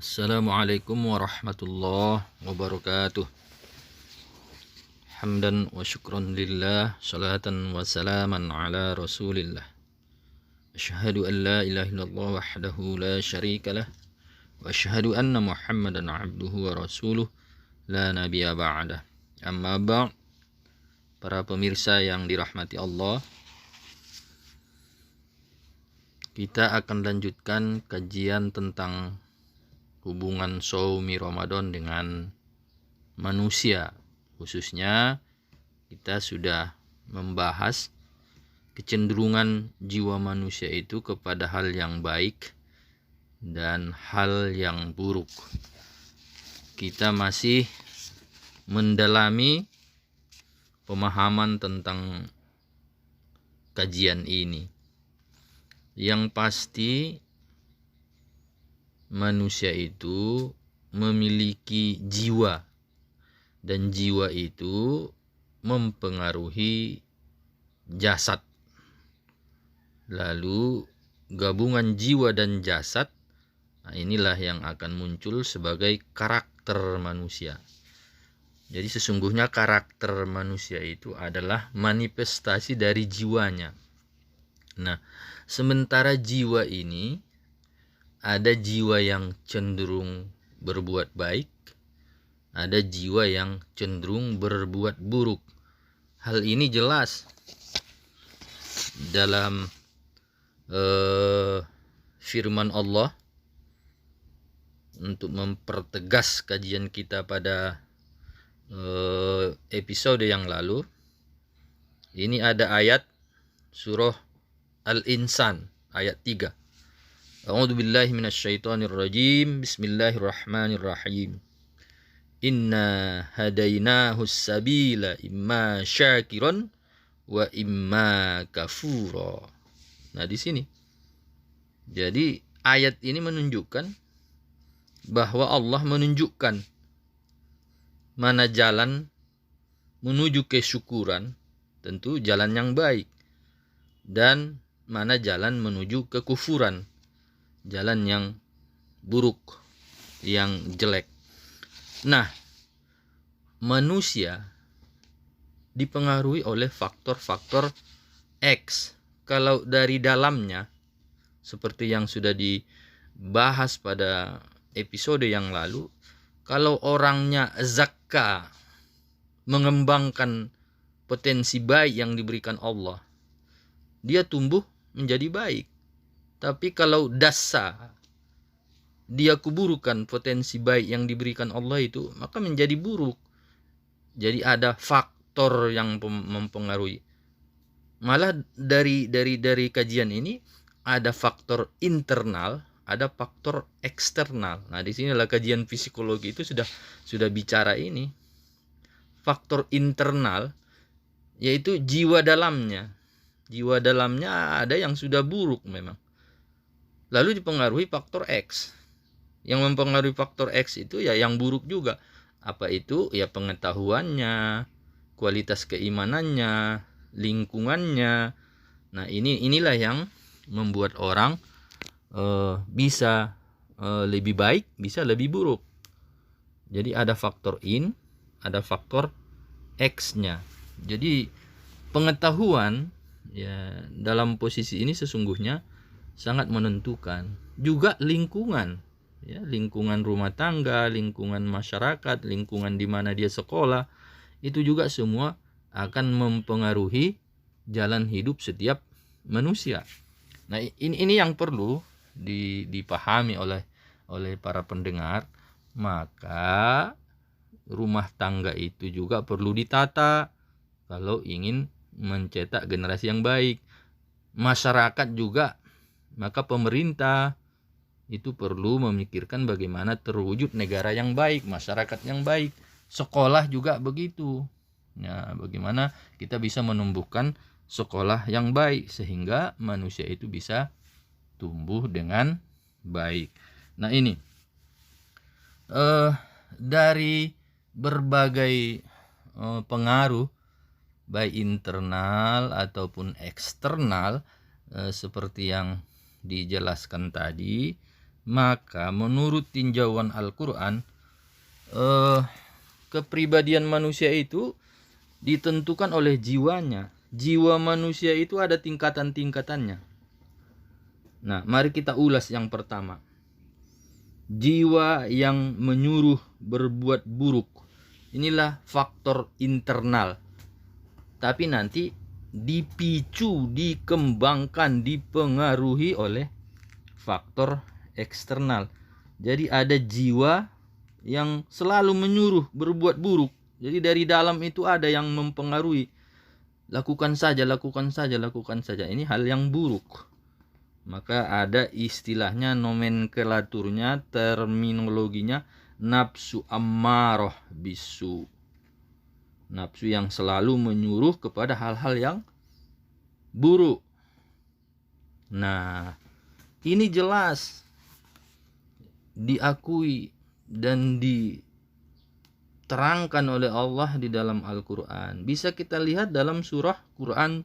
Assalamualaikum warahmatullahi wabarakatuh. Hamdan wa syukran lillah, salatan wa salaman ala rasulillah. Asyhadu an la ilaha illallah wahdahu la syarika lah, wa asyhadu anna Muhammadan abduhu wa rasuluh la nabiyya ba'dah. Amma ba', para pemirsa yang dirahmati Allah, kita akan lanjutkan kajian tentang hubungan shaumi Ramadan dengan manusia. Khususnya kita sudah membahas kecenderungan jiwa manusia itu kepada hal yang baik dan hal yang buruk. Kita masih mendalami pemahaman tentang kajian ini. Yang pasti manusia itu memiliki jiwa, dan jiwa itu mempengaruhi jasad. Lalu gabungan jiwa dan jasad, inilah yang akan muncul sebagai karakter manusia. Jadi sesungguhnya karakter manusia itu adalah manifestasi dari jiwanya. Nah, sementara jiwa ini ada jiwa yang cenderung berbuat baik, ada jiwa yang cenderung berbuat buruk. Hal ini jelas dalam firman Allah. Untuk mempertegas kajian kita pada episode yang lalu, ini ada ayat surah Al-Insan ayat 3. A'udzu billahi minasyaitonir rajim. Bismillahirrahmanirrahim. Inna hadainahus sabila imma syakiran wa imma kafura. Nah, di sini. Jadi ayat ini menunjukkan bahwa Allah menunjukkan mana jalan menuju kesyukuran, tentu jalan yang baik, dan mana jalan menuju kekufuran, jalan yang buruk, yang jelek. Nah, manusia dipengaruhi oleh faktor-faktor X. Kalau dari dalamnya, seperti yang sudah dibahas pada episode yang lalu, kalau orangnya zakka, mengembangkan potensi baik yang diberikan Allah, dia tumbuh menjadi baik. Tapi kalau dasa, dia kuburkan potensi baik yang diberikan Allah itu, maka menjadi buruk. Jadi ada faktor yang mempengaruhi. Malah dari kajian ini ada faktor internal, ada faktor eksternal. Nah, di sinilah kajian psikologi itu sudah bicara ini. Faktor internal yaitu jiwa dalamnya. Jiwa dalamnya ada yang sudah buruk memang. Lalu dipengaruhi faktor X. Yang mempengaruhi faktor X itu ya yang buruk juga. Apa itu? Ya pengetahuannya, kualitas keimanannya, lingkungannya. Nah, inilah yang membuat orang bisa lebih baik, bisa lebih buruk. Jadi ada faktor in, ada faktor X-nya. Jadi pengetahuan ya dalam posisi ini sesungguhnya sangat menentukan. Juga lingkungan, ya, lingkungan rumah tangga, lingkungan masyarakat, lingkungan di mana dia sekolah, itu juga semua akan mempengaruhi jalan hidup setiap manusia. Nah, ini yang perlu dipahami oleh para pendengar. Maka rumah tangga itu juga perlu ditata kalau ingin mencetak generasi yang baik. Masyarakat juga, maka pemerintah itu perlu memikirkan bagaimana terwujud negara yang baik, masyarakat yang baik. Sekolah juga begitu. Ya, bagaimana kita bisa menumbuhkan sekolah yang baik sehingga manusia itu bisa tumbuh dengan baik. Nah, ini dari berbagai pengaruh baik internal ataupun eksternal, seperti yang dijelaskan tadi, Maka menurut tinjauan Al-Quran, kepribadian manusia itu ditentukan oleh jiwanya. Jiwa manusia itu ada tingkatan-tingkatannya. Nah, mari kita ulas yang pertama. Jiwa yang menyuruh berbuat buruk. Inilah faktor internal. Tapi nanti dipicu, dikembangkan, dipengaruhi oleh faktor eksternal. Jadi ada jiwa yang selalu menyuruh berbuat buruk. Jadi dari dalam itu ada yang mempengaruhi. Lakukan saja, lakukan saja, lakukan saja. Ini hal yang buruk. Maka ada istilahnya, nomenklaturnya, terminologinya, nafsu ammaroh bisu. Nafsu yang selalu menyuruh kepada hal-hal yang buruk. Nah, ini jelas diakui dan diterangkan oleh Allah di dalam Al-Quran. Bisa kita lihat dalam surah Quran,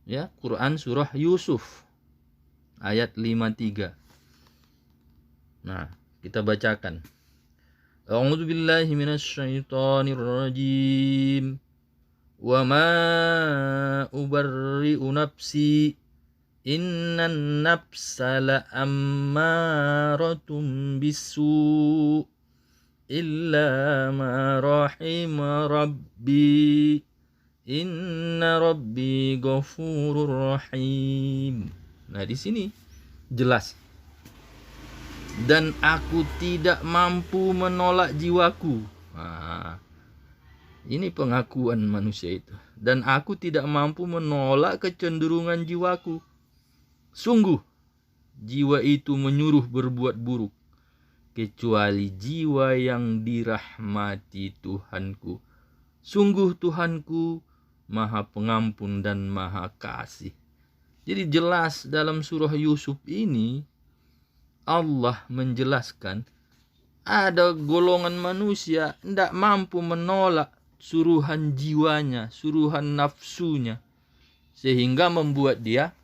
ya, Quran surah Yusuf ayat 53. Nah, kita bacakan. A'udzu billahi minasyaitonir rajim. Wa ma ubarri'u nafsi innan nafsa la'ammaratun bisu illa ma rahima rabbi inna rabbi ghafurur rahim. Nah, di sini jelas. Dan aku tidak mampu menolak jiwaku. Nah, ini pengakuan manusia itu. Dan aku tidak mampu menolak kecenderungan jiwaku. Sungguh, jiwa itu menyuruh berbuat buruk. Kecuali jiwa yang dirahmati Tuhanku. Sungguh Tuhanku Maha Pengampun dan Maha Kasih. Jadi jelas dalam surah Yusuf ini Allah menjelaskan ada golongan manusia tidak mampu menolak suruhan jiwanya, suruhan nafsunya, sehingga membuat dia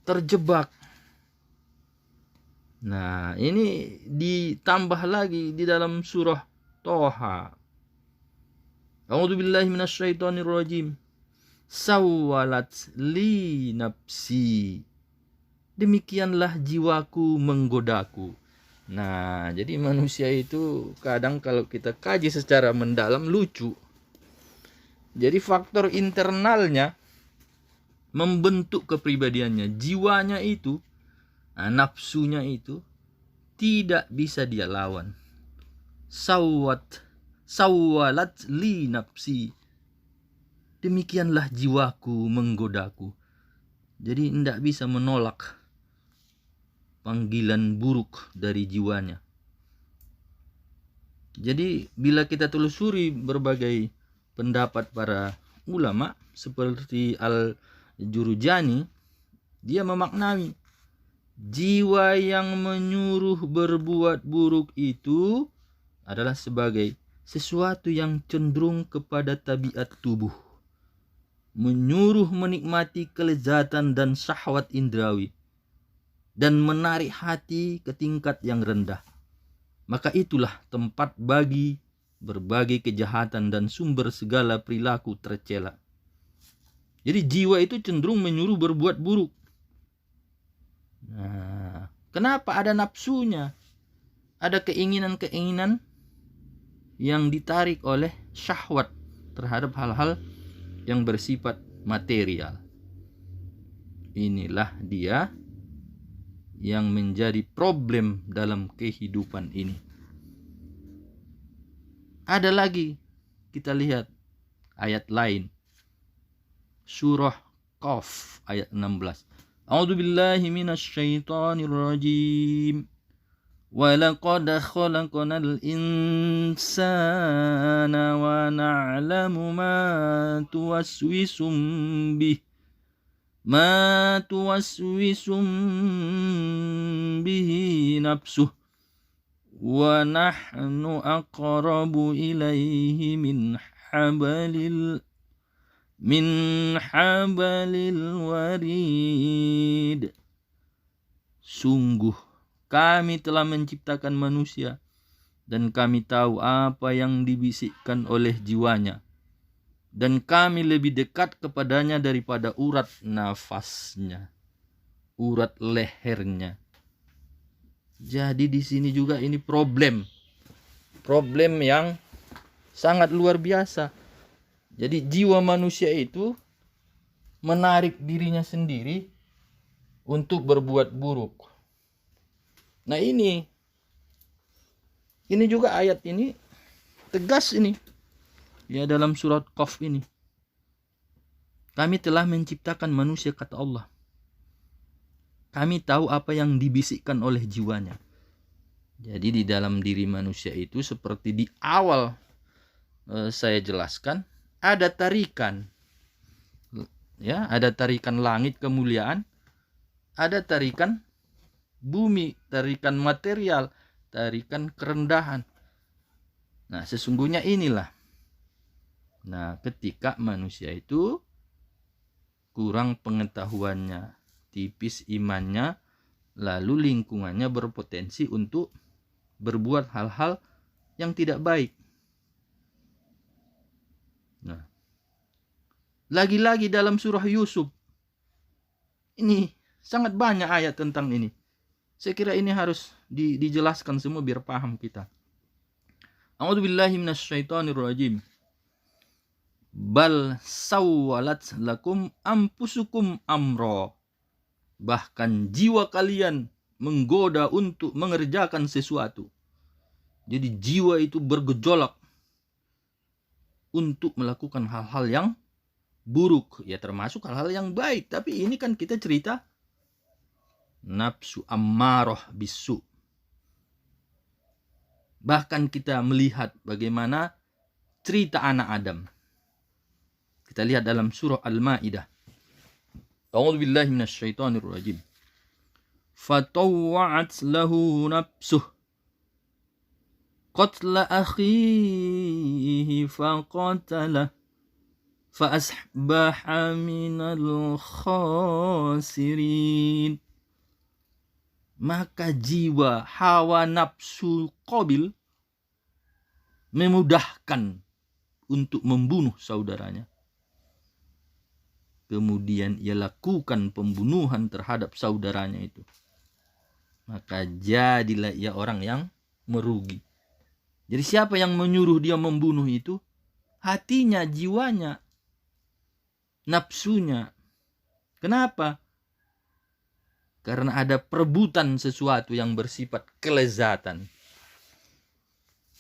terjebak. Nah, ini ditambah lagi di dalam surah Toha. A'udzu billahi minasyaitonir rajim. Sawwalat li nafsi. Demikianlah jiwaku menggodaku. Nah, jadi manusia itu kadang kalau kita kaji secara mendalam lucu. Jadi faktor internalnya membentuk kepribadiannya. Jiwanya itu, nafsunya itu tidak bisa dia lawan. Sawwalat li nafsi. Demikianlah jiwaku menggodaku. Jadi tidak bisa menolak panggilan buruk dari jiwanya. Jadi bila kita telusuri berbagai pendapat para ulama seperti Al-Jurjani, dia memaknai jiwa yang menyuruh berbuat buruk itu adalah sebagai sesuatu yang cenderung kepada tabiat tubuh, menyuruh menikmati kelezatan dan syahwat indrawi, dan menarik hati ke tingkat yang rendah. Maka itulah tempat bagi berbagai kejahatan dan sumber segala perilaku tercela. Jadi jiwa itu cenderung menyuruh berbuat buruk. Nah, kenapa ada nafsunya? Ada keinginan-keinginan yang ditarik oleh syahwat terhadap hal-hal yang bersifat material. Inilah dia yang menjadi problem dalam kehidupan ini. Ada lagi, kita lihat ayat lain. Surah Qaf ayat 16. A'udzu billahi minasyaitonir rajim. وَلَقَدْ خَلَقْنَا الْإِنسَانَ وَنَعْلَمُ مَا تُوَسْوِسُ بِهِ نَفْسُهُ وَنَحْنُ أَقْرَبُ إِلَيْهِ مِنْ حَبْلِ الْوَرِيدِ. Sungguh Kami telah menciptakan manusia dan kami tahu apa yang dibisikkan oleh jiwanya. Dan kami lebih dekat kepadanya daripada urat nafasnya, urat lehernya. Jadi di sini juga ini problem yang sangat luar biasa. Jadi jiwa manusia itu menarik dirinya sendiri untuk berbuat buruk. Nah ini juga ayat ini tegas ini. Ya, dalam surat Qaf ini. Kami telah menciptakan manusia, kata Allah. Kami tahu apa yang dibisikkan oleh jiwanya. Jadi di dalam diri manusia itu seperti di awal saya jelaskan, ada tarikan. Ya, ada tarikan langit kemuliaan, ada tarikan bumi, tarikan material, tarikan kerendahan. Nah, sesungguhnya inilah. Nah, ketika manusia itu kurang pengetahuannya, tipis imannya, lalu lingkungannya berpotensi untuk berbuat hal-hal yang tidak baik. Nah, lagi-lagi dalam surah Yusuf, ini sangat banyak ayat tentang ini. Saya kira ini harus dijelaskan semua biar paham kita. A'udzubillahi minasyaitonirrajim. Bal sawwalat lakum anfusukum amra. Bahkan jiwa kalian menggoda untuk mengerjakan sesuatu. Jadi jiwa itu bergejolak untuk melakukan hal-hal yang buruk. Ya, termasuk hal-hal yang baik. Tapi ini kan kita cerita nafsu ammarah bisu. Bahkan kita melihat bagaimana cerita anak Adam. Kita lihat dalam surah Al-Maidah. A'udzu billahi minasyaitonir rajim. Fatawwa'at lahu nafsuh qatla akhihi faqatalah fa asbaha minal khasirin. Maka jiwa hawa nafsu Qabil memudahkan untuk membunuh saudaranya. Kemudian ia lakukan pembunuhan terhadap saudaranya itu. Maka jadilah ia orang yang merugi. Jadi siapa yang menyuruh dia membunuh itu? Hatinya, jiwanya, nafsunya. Kenapa? Karena ada perebutan sesuatu yang bersifat kelezatan.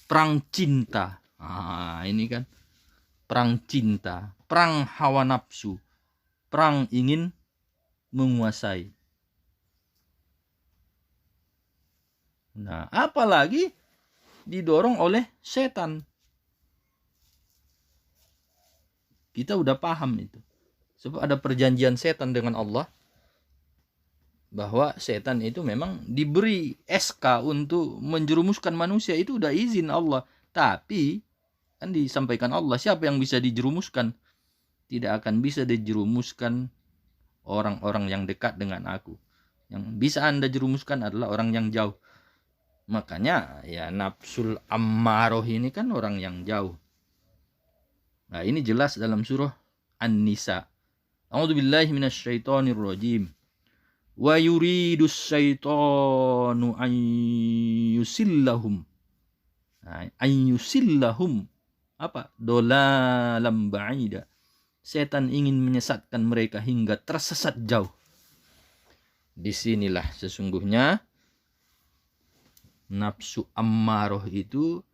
Perang cinta. Ini kan perang cinta, perang hawa nafsu. Perang ingin menguasai. Nah, apalagi didorong oleh setan. Kita udah paham itu. Sebab ada perjanjian setan dengan Allah. Bahwa setan itu memang diberi SK untuk menjerumuskan manusia. Itu udah izin Allah. Tapi kan disampaikan Allah, siapa yang bisa dijerumuskan? Tidak akan bisa dijerumuskan orang-orang yang dekat dengan aku. Yang bisa Anda jerumuskan adalah orang yang jauh. Makanya ya nafsul ammaroh ini kan orang yang jauh. Nah, ini jelas dalam surah An-Nisa. A'udzubillahi minasyaitonirrajim. Wa yuridus syaitanu an yusillahum. Nah, an yusillahum apa? Dolalam ba'ida. Setan ingin menyesatkan mereka hingga tersesat jauh. Disinilah sesungguhnya nafsu ammaroh itu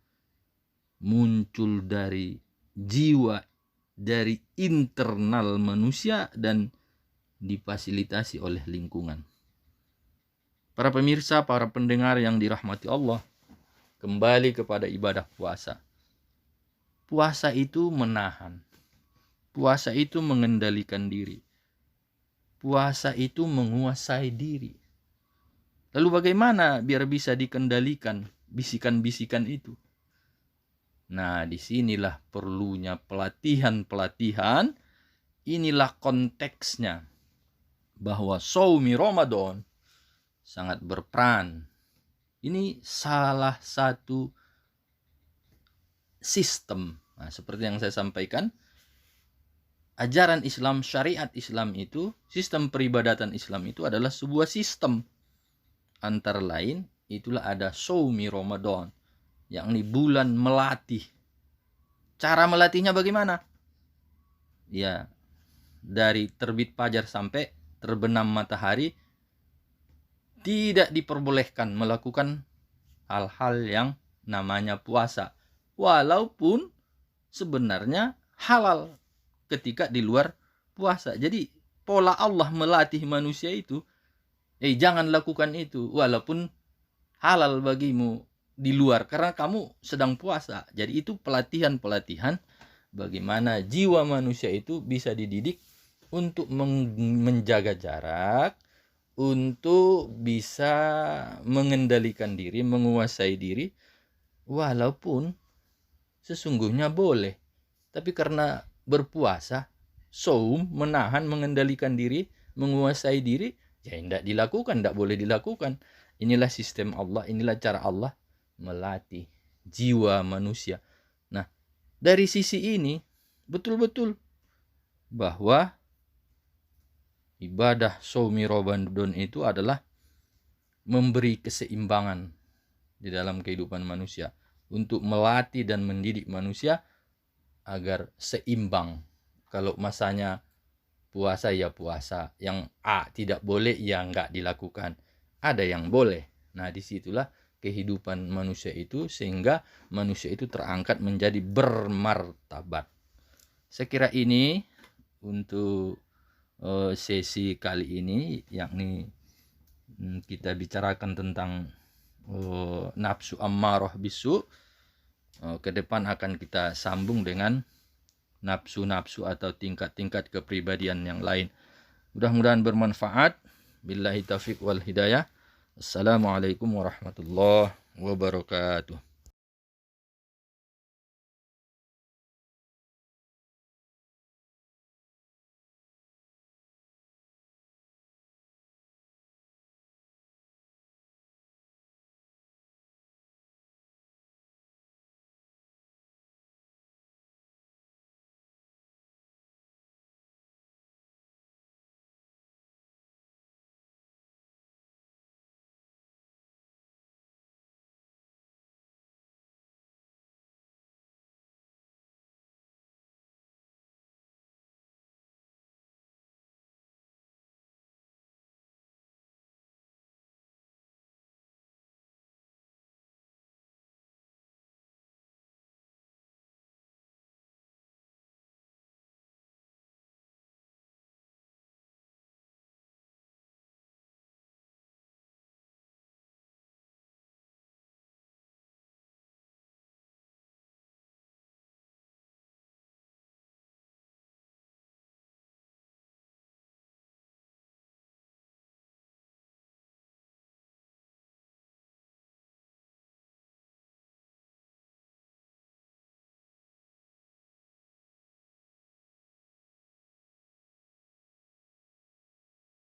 muncul dari jiwa, dari internal manusia dan difasilitasi oleh lingkungan. Para pemirsa, para pendengar yang dirahmati Allah, kembali kepada ibadah puasa. Puasa itu menahan. Puasa itu mengendalikan diri. Puasa itu menguasai diri. Lalu bagaimana biar bisa dikendalikan bisikan-bisikan itu? Nah, disinilah perlunya pelatihan-pelatihan. Inilah konteksnya bahwa Shaumi Ramadan sangat berperan Ini salah satu sistem. Nah, seperti yang saya sampaikan, ajaran Islam, syariat Islam itu, sistem peribadatan Islam itu adalah sebuah sistem. Antara lain, itulah ada Shaumi Ramadan, yakni bulan melatih. Cara melatihnya bagaimana? Ya, dari terbit fajar sampai terbenam matahari, tidak diperbolehkan melakukan hal-hal yang namanya puasa. Walaupun sebenarnya halal ketika di luar puasa. Jadi pola Allah melatih manusia itu, jangan lakukan itu walaupun halal bagimu di luar karena kamu sedang puasa. Jadi itu pelatihan-pelatihan bagaimana jiwa manusia itu bisa dididik untuk menjaga jarak, untuk bisa mengendalikan diri, menguasai diri, walaupun sesungguhnya boleh. Tapi karena berpuasa, saum, menahan, mengendalikan diri, menguasai diri, ya tidak dilakukan, tidak boleh dilakukan. Inilah sistem Allah, inilah cara Allah melatih jiwa manusia. Nah, dari sisi ini, betul-betul bahwa ibadah Shaumi Ramadan itu adalah memberi keseimbangan di dalam kehidupan manusia, untuk melatih dan mendidik manusia agar seimbang. Kalau masanya puasa ya puasa, yang A tidak boleh ya enggak dilakukan, ada yang boleh. Nah, disitulah kehidupan manusia itu, sehingga manusia itu terangkat menjadi bermartabat. Saya kira ini untuk sesi kali ini, yakni kita bicarakan tentang nafsu ammarah bisu. Ke depan akan kita sambung dengan nafsu-nafsu atau tingkat-tingkat kepribadian yang lain. Mudah-mudahan bermanfaat. Billahi taufiq wal hidayah. Assalamualaikum warahmatullahi wabarakatuh.